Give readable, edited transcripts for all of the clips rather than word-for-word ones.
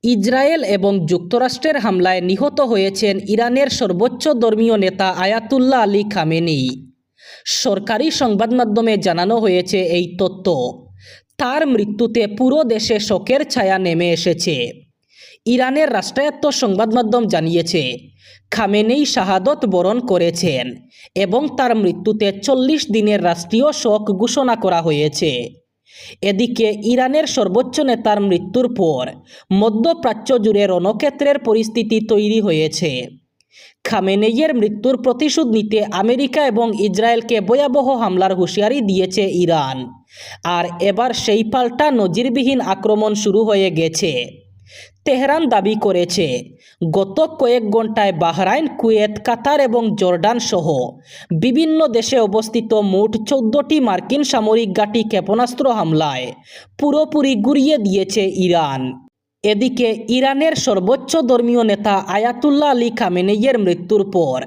Israel এবং যুক্তরাষ্ট্রের হামলায় নিহত হয়েছেন ইরানের সর্বোচ্চ ধর্মীয় নেতা আয়াতুল্লাহ আলী খামেনি। সরকারি সংবাদ মাধ্যমে জানানো হয়েছে এই তথ্য। তার মৃত্যুতে পুরো দেশে শোকের ছায়া নেমে এসেছে। ইরানের রাষ্ট্রায়ত্ত সংবাদ মাধ্যম জানিয়েছে খামেনেই শাহাদত বরণ করেছেন এবং তার মৃত্যুতে 40 দিনের রাষ্ট্রীয় শোক ঘোষণা করা হয়েছে। এদিকে ইরানের সর্বোচ্চ নেতার মৃত্যুর পর মধ্যপ্রাচ্য জুড়ে রণক্ষেত্রের পরিস্থিতি তৈরি হয়েছে। খামেনেইয়ের মৃত্যুর প্রতিশোধ নিতে আমেরিকা এবং ইসরায়েলকে ভয়াবহ হামলার হুঁশিয়ারি দিয়েছে ইরান। আর এবার সেই পাল্টা নজিরবিহীন আক্রমণ শুরু হয়ে গেছে। তেহরান দাবি করেছে গত কয়েক ঘন্টায় বাহরাইন, কুয়েত, কাতার এবং জর্ডান সহ বিভিন্ন দেশে অবস্থিত মোট 14টি মার্কিন সামরিক ঘাঁটি ক্ষেপণাস্ত্র হামলায় পুরোপুরি গুঁড়িয়ে দিয়েছে ইরান। এদিকে ইরানের সর্বোচ্চ ধর্মীয় নেতা আয়াতুল্লাহ আলী খামেনেইয়ের মৃত্যুর পর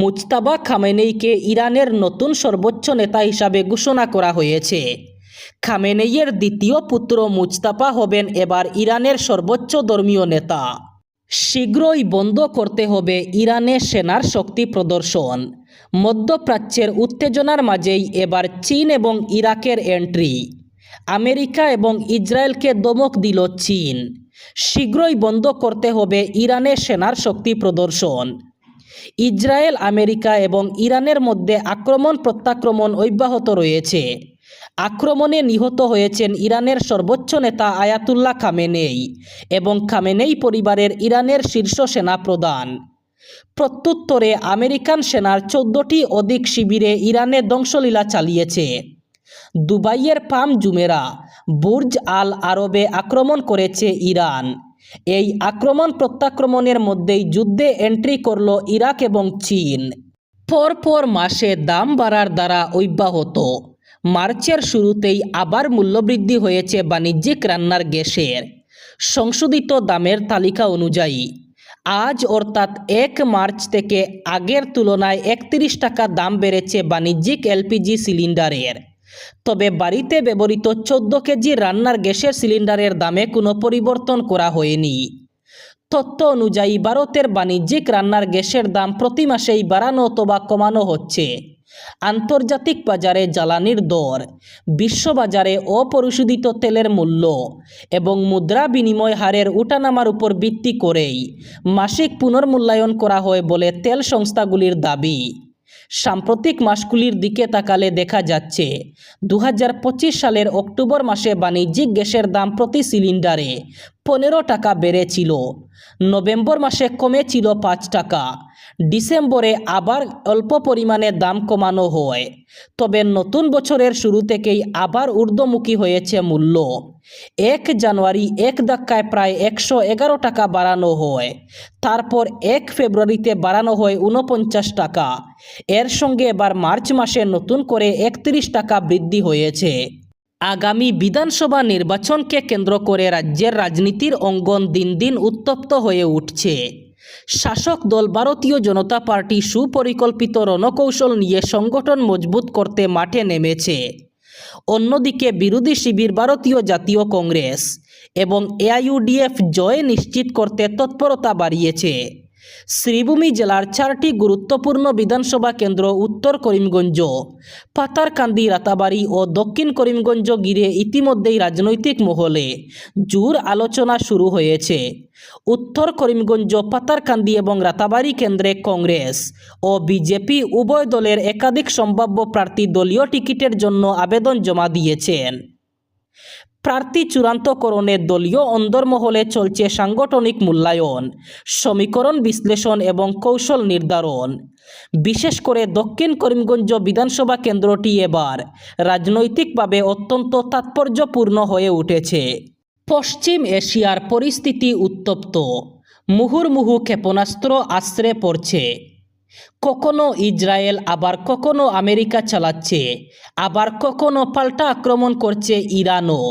মুজতাবা খামেনেইকে ইরানের নতুন সর্বোচ্চ নেতা হিসাবে ঘোষণা করা হয়েছে। খামেনেইয়ের দ্বিতীয় পুত্র মুজতাবা হবেন এবার ইরানের সর্বোচ্চ ধর্মীয় নেতা। শীঘ্রই বন্ধ করতে হবে ইরানে সেনার শক্তি প্রদর্শন। মধ্যপ্রাচ্যের উত্তেজনার মাঝেই এবার চীন এবং ইরাকের এন্ট্রি। আমেরিকা এবং ইসরায়েলকে ধমক দিল চীন। শীঘ্রই বন্ধ করতে হবে ইরানে সেনার শক্তি প্রদর্শন। ইসরায়েল, আমেরিকা এবং ইরানের মধ্যে আক্রমণ প্রত্যাক্রমণ অব্যাহত রয়েছে। আক্রমণে নিহত হয়েছেন ইরানের সর্বোচ্চ নেতা আয়াতুল্লাহ খামেনেই এবং খামেনেই পরিবারের ইরানের শীর্ষ সেনা প্রধান। প্রত্যুত্তরে আমেরিকান সেনার 14টি অধিক শিবিরে ইরানে ধ্বংসলীলা চালিয়েছে। দুবাইয়ের পাম জুমেরা, বুর্জ আল আরবে আক্রমণ করেছে ইরান। এই আক্রমণ প্রত্যাক্রমণের মধ্যেই যুদ্ধে এন্ট্রি করল ইরাক এবং চীন। পরপর মাসে দাম বাড়ার দ্বারা অব্যাহত। মার্চের শুরুতেই আবার মূল্যবৃদ্ধি হয়েছে বাণিজ্যিক রান্নার গ্যাসের। সংশোধিত দামের তালিকা অনুযায়ী আজ অর্থাৎ 1 মার্চ থেকে আগের তুলনায় 31 টাকা দাম বেড়েছে বাণিজ্যিক এলপিজি সিলিন্ডারের। তবে বাড়িতে ব্যবহৃত 14 কেজি রান্নার গ্যাসের সিলিন্ডারের দামে কোনো পরিবর্তন করা হয়নি। তথ্য অনুযায়ী ভারতের বাণিজ্যিক রান্নার গ্যাসের দাম প্রতি মাসেই বাড়ানো অথবা কমানো হচ্ছে। আন্তর্জাতিক বাজারে জ্বালানির দর, বিশ্ববাজারে অপরিশোধিত তেলের মূল্য এবং মুদ্রা বিনিময় হারের ওঠানামার উপর ভিত্তি করেই মাসিক পুনর্মূল্যায়ন করা হয় বলে তেল সংস্থাগুলির দাবি। সাম্প্রতিক মাসগুলির দিকে তাকালে দেখা যাচ্ছে 2025 সালের অক্টোবর মাসে বাণিজ্যিক গ্যাসের দাম প্রতি সিলিন্ডারে 15 টাকা বেড়েছিল। নভেম্বর মাসে কমেছিল 5 টাকা। ডিসেম্বরে আবার অল্প পরিমাণে দাম কমানো হয়। তবে নতুন বছরের শুরু থেকেই আবার ঊর্ধ্বমুখী হয়েছে মূল্য। 1 জানুয়ারি এক ধাক্কায় প্রায় 111 টাকা বাড়ানো হয়। তারপর 1 ফেব্রুয়ারিতে বাড়ানো হয় 49 টাকা। এর সঙ্গে এবার মার্চ মাসে নতুন করে 31 টাকা বৃদ্ধি হয়েছে। আগামী বিধানসভা নির্বাচনকে কেন্দ্র করে রাজ্যের রাজনীতির অঙ্গন দিন দিন উত্তপ্ত হয়ে উঠছে। শাসক দল ভারতীয় জনতা পার্টি সুপরিকল্পিত রণকৌশল নিয়ে সংগঠন মজবুত করতে মাঠে নেমেছে। অন্যদিকে বিরোধী শিবির ভারতীয় জাতীয় কংগ্রেস এবং এআইইউডিএফ জয় নিশ্চিত করতে তৎপরতা বাড়িয়েছে। শ্রীভূমি জেলার 4টি গুরুত্বপূর্ণ বিধানসভা কেন্দ্র উত্তর করিমগঞ্জ, পাতারকান্দি, রাতাবাড়ী ও দক্ষিণ করিমগঞ্জ ঘিরে ইতিমধ্যেই রাজনৈতিক মহলে জোর আলোচনা শুরু হয়েছে। উত্তর করিমগঞ্জ, পাতারকান্দি এবং রাতাবাড়ী কেন্দ্রে কংগ্রেস ও বিজেপি উভয় দলের একাধিক সম্ভাব্য প্রার্থী দলীয় টিকিটের জন্য আবেদন জমা দিয়েছেন। প্রার্থী চূড়ান্তকরণে দলীয় অন্দরমহলে চলছে সাংগঠনিক মূল্যায়ন, সমীকরণ বিশ্লেষণ এবং কৌশল নির্ধারণ। বিশেষ করে দক্ষিণ করিমগঞ্জ বিধানসভা কেন্দ্রটি এবার রাজনৈতিকভাবে অত্যন্ত তাৎপর্যপূর্ণ হয়ে উঠেছে। পশ্চিম এশিয়ার পরিস্থিতি উত্তপ্ত। মুহুর্মুহু ক্ষেপণাস্ত্র আছড়ে পড়ছে। কখনো ইসরায়েল, আবার কখনো আমেরিকা চালাচ্ছে, আবার কখনো পাল্টা আক্রমণ করছে ইরানও।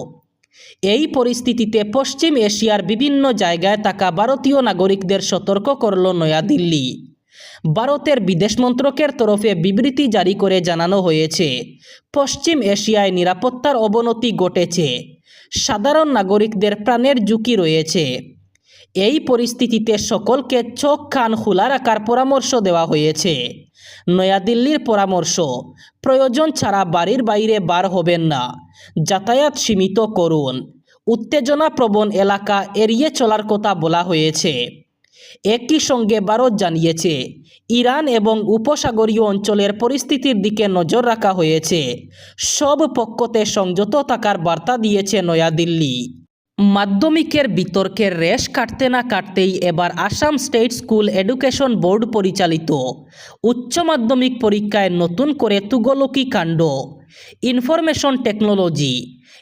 এই পরিস্থিতিতে পশ্চিম এশিয়ার বিভিন্ন জায়গায় থাকা ভারতীয় নাগরিকদের সতর্ক করল নয়াদিল্লি। ভারতের বিদেশ মন্ত্রকের তরফে বিবৃতি জারি করে জানানো হয়েছে, পশ্চিম এশিয়ায় নিরাপত্তার অবনতি ঘটেছে। সাধারণ নাগরিকদের প্রাণের ঝুঁকি রয়েছে। এই পরিস্থিতিতে সকলকে চোখ কান খোলা রাখার পরামর্শ দেওয়া হয়েছে। নয়াদিল্লির পরামর্শ, প্রয়োজন ছাড়া বাড়ির বাইরে বার হবেন না, যাতায়াত সীমিত করুন, উত্তেজনাপ্রবণ এলাকা এড়িয়ে চলার কথা বলা হয়েছে। একই সঙ্গে ভারত জানিয়েছে ইরান এবং উপসাগরীয় অঞ্চলের পরিস্থিতির দিকে নজর রাখা হয়েছে। সব পক্ষতে সংযত থাকার বার্তা দিয়েছে নয়াদিল্লি। মাধ্যমিকের বিতর্কের রেশ কাটতে না কাটতেই এবার Assam state school education board পরিচালিত উচ্চ মাধ্যমিক পরীক্ষায় নতুন করে তুগলকি কাণ্ড।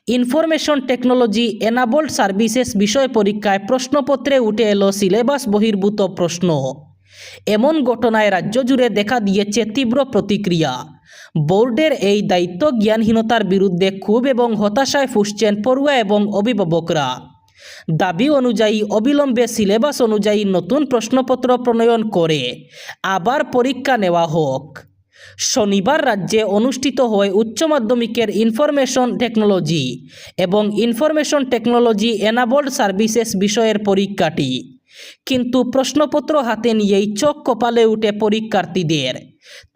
ইনফরমেশন টেকনোলজি এনাবল্ড সার্ভিসেস বিষয় পরীক্ষায় প্রশ্নপত্রে উঠে এলো সিলেবাস বহির্ভূত প্রশ্ন। এমন ঘটনায় রাজ্য জুড়ে দেখা দিয়েছে তীব্র প্রতিক্রিয়া। বোর্ডের এই দায়িত্ব জ্ঞানহীনতার বিরুদ্ধে ক্ষোভ এবং হতাশায় ফুঁসছেন পড়ুয়া এবং অভিভাবকরা। দাবি অনুযায়ী অবিলম্বে সিলেবাস অনুযায়ী নতুন প্রশ্নপত্র প্রণয়ন করে আবার পরীক্ষা নেওয়া হোক। শনিবার রাজ্যে অনুষ্ঠিত হয় উচ্চ মাধ্যমিকের ইনফরমেশন টেকনোলজি এনাবল্ড সার্ভিসেস বিষয়ের পরীক্ষাটি। কিন্তু প্রশ্নপত্র হাতে নিয়েই চোখ কপালে উঠে পরীক্ষার্থীদের।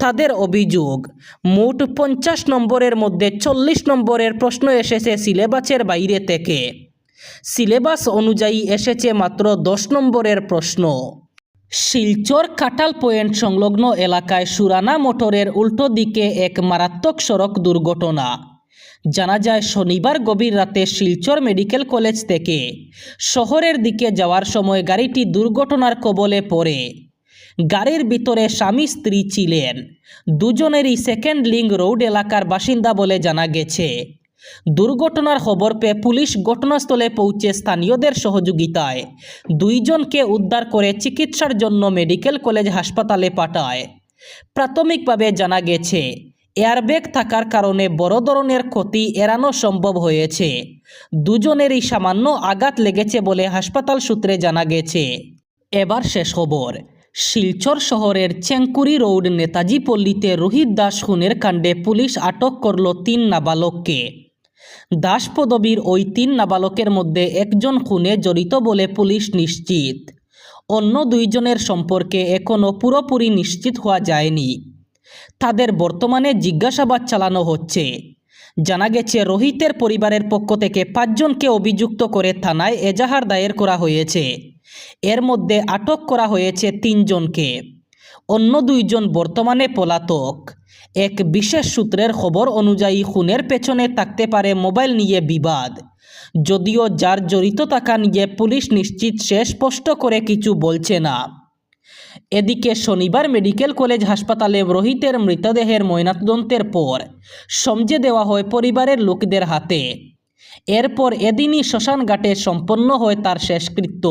তাদের অভিযোগ, মোট 50 নম্বরের মধ্যে 40 নম্বরের প্রশ্ন এসেছে সিলেবাসের বাইরে থেকে। সিলেবাস অনুযায়ী এসেছে মাত্র 10 নম্বরের প্রশ্ন। শিলচর কাটাল পয়েন্ট সংলগ্ন এলাকায় সুরানা মোটরের উল্টো দিকে এক মারাত্মক সড়ক দুর্ঘটনা। জানা যায় শনিবার গভীর রাতে শিলচর মেডিকেল কলেজ থেকে শহরের দিকে যাওয়ার সময় গাড়িটি দুর্ঘটনার কবলে পড়ে। গাড়ির ভিতরে স্বামী স্ত্রী ছিলেন। দুজনেরই সেকেন্ড লিঙ্ক রোড এলাকার বাসিন্দা বলে জানা গেছে। দুর্ঘটনার খবর পেয়ে পুলিশ ঘটনাস্থলে পৌঁছে স্থানীয়দের সহযোগিতায় দুইজনকে উদ্ধার করে চিকিৎসার জন্য মেডিকেল কলেজ হাসপাতালে পাঠায়। প্রাথমিকভাবে জানা গেছে এয়ারব্যাগ থাকার কারণে বড় ধরনের ক্ষতি এড়ানো সম্ভব হয়েছে। দুজনেরই সামান্য আঘাত লেগেছে বলে হাসপাতাল সূত্রে জানা গেছে। এবার শেষ খবর। শিলচর শহরের চেঙ্কুরি রোড নেতাজি পল্লীতে রোহিত দাস খুনের কাণ্ডে পুলিশ আটক করল 3 নাবালককে। দাস পদবীর ওই 3 নাবালকের মধ্যে একজন খুনে জড়িত বলে পুলিশ নিশ্চিত। অন্য 2 জনের সম্পর্কে এখনও পুরোপুরি নিশ্চিত হওয়া যায়নি। তাদের বর্তমানে জিজ্ঞাসাবাদ চালানো হচ্ছে। জানা গেছে রোহিতের পরিবারের পক্ষ থেকে 5 জনকে অভিযুক্ত করে থানায় এজাহার দায়ের করা হয়েছে। এর মধ্যে আটক করা হয়েছে 3 জনকে। অন্য 2 জন বর্তমানে পলাতক। এক বিশেষ সূত্রের খবর অনুযায়ী খুনের পেছনে থাকতে পারে মোবাইল নিয়ে বিবাদ। যদিও যার জড়িত থাকা নিয়ে পুলিশ নিশ্চিত সে স্পষ্ট করে কিছু বলছে না। এদিকে শনিবার মেডিকেল কলেজ হাসপাতালে রোহিতের মৃতদেহের ময়নাতদন্তের পর সমঝে দেওয়া হয় পরিবারের লোকদের হাতে। এরপর এদিনই শ্মশানঘাটে সম্পন্ন হয় তার শেষকৃত্য।